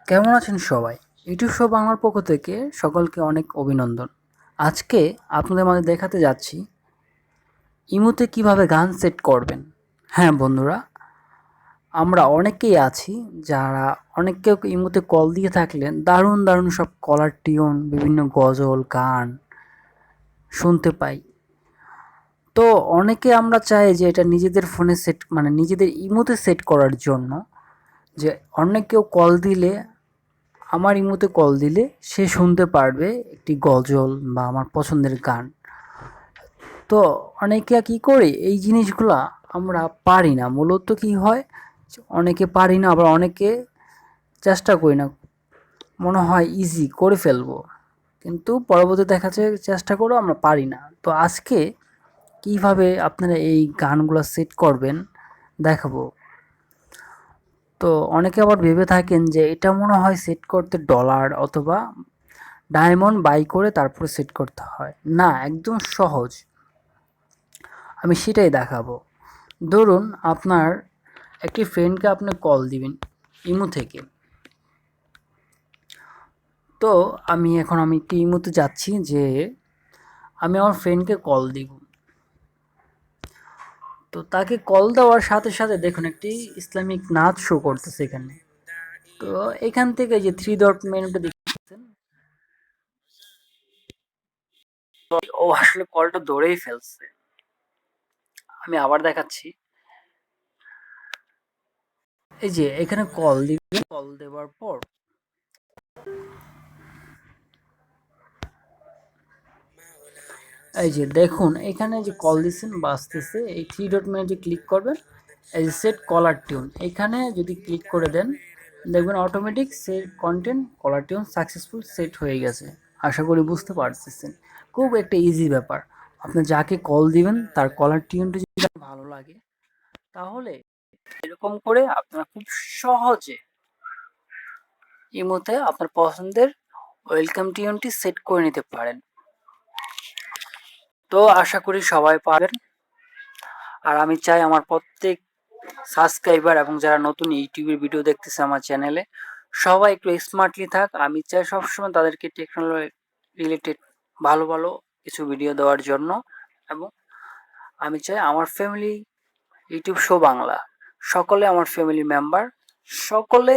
কেমন আছেন সবাই? ইউটিউব শো বাংলার পক্ষ থেকে সকলকে অনেক অভিনন্দন। আজকে আপনাদের মাঝে দেখাতে যাচ্ছি ইমোতে কিভাবে গান সেট করবেন। হ্যাঁ বন্ধুরা, আমরা অনেকেই আছি যারা অনেককে ইমোতে কল দিয়ে থাকলেন দারুণ দারুণ সব কলার টিউন, বিভিন্ন গজল, গান শুনতে পাই। তো অনেকে আমরা চাই যে এটা নিজেদের ফোনে সেট নিজেদের ইমোতে সেট করার জন্য, যে অন্য কেউ কল দিলে, আমার ইমোতে কল দিলে সে শুনতে পারবে একটি গজল বা আমার পছন্দের গান। তো অনেকে কি করে এই জিনিসগুলা আমরা পারি না। মূলত কি হয়, অনেকে পারি না, আবার অনেকে চেষ্টা করি না, মনে হয় ইজি করে ফেলবো, কিন্তু পরবর্তী দেখা যায় চেষ্টা করেও আমরা পারি না। তো আজকে কিভাবে আপনারা এই গানগুলো সেট করবেন দেখাবো। তো অনেকে আবার ভেবে থাকেন যে এটা মনে হয় সেট করতে ডলার অথবা ডায়মন্ড বাই করে তারপরে সেট করতে হয়। না, একদম সহজ, আমি সেটাই দেখাবো। ধরুন আপনার একটি ফ্রেন্ডকে আপনি কল দিবেন ইমো থেকে। তো আমি একটি ইমোতে যাচ্ছি, যে আমি আমার ফ্রেন্ডকে কল দিব। তো তাকে কল দেওয়ার সাথে সাথে দেখুন একটি ইসলামিক নাচ শো করতেছে এখানে। তো এখান থেকে যে থ্রি ডট মেনুটা দেখতেছেন, ও আসলে কলটা ধরেই ফেলছে। আমি আবার দেখাচ্ছি। এই যে এখানে কল দিবেন, কল দেওয়ার পর এই যে দেখুন এখানে যে কল দিচ্ছেন বাজতেছে, এই থ্রি ডট মেনুতে ক্লিক করবেন, এই যে সেট কলার টিউন, এখানে যদি ক্লিক করে দেন দেখবেন automatic set contained caller tune successful set হয়ে গেছে। আশা করি বুঝতে পারতেছেন, খুব একটা ইজি ব্যাপার। আপনি যাকে কল দিবেন তার কলার টিউনটা যদি ভালো লাগে, তাহলে এরকম করে আপনারা খুব সহজে ইমোতে আপনার পছন্দের ওয়েলকাম টিউনটি সেট করে নিতে পারেন। তো আশা করি সবাই পারেন। আর আমি চাই আমার প্রত্যেক সাবস্ক্রাইবার এবং যারা নতুন ইউটিউবের ভিডিও দেখতেছে আমার চ্যানেলে, সবাই একটু স্মার্টলি থাক। আমি চাই সবসময় তাদেরকে টেকনোলজি রিলেটেড ভালো ভালো কিছু ভিডিও দেওয়ার জন্য। এবং আমি চাই আমার ফ্যামিলি ইউটিউব শো বাংলা সকলে আমার ফ্যামিলি মেম্বার, সকলে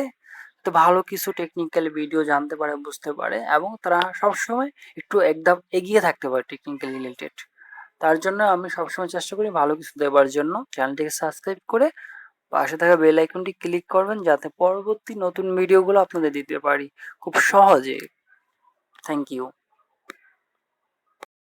তো ভালো কিছু টেকনিক্যাল ভিডিও জানতে পারে, বুঝতে পারে, এবং তারা সবসময় একটু একদম এগিয়ে থাকতে পারে টেকনিক্যাল রিলেটেড। তার জন্য আমি সবসময় চেষ্টা করি ভালো কিছু দেওয়ার জন্য। চ্যানেলটিকে সাবস্ক্রাইব করে পাশে থাকা বেল আইকনটি ক্লিক করবেন, যাতে পরবর্তী নতুন ভিডিওগুলো আপনাদের দিতে পারি খুব সহজে। Thank you.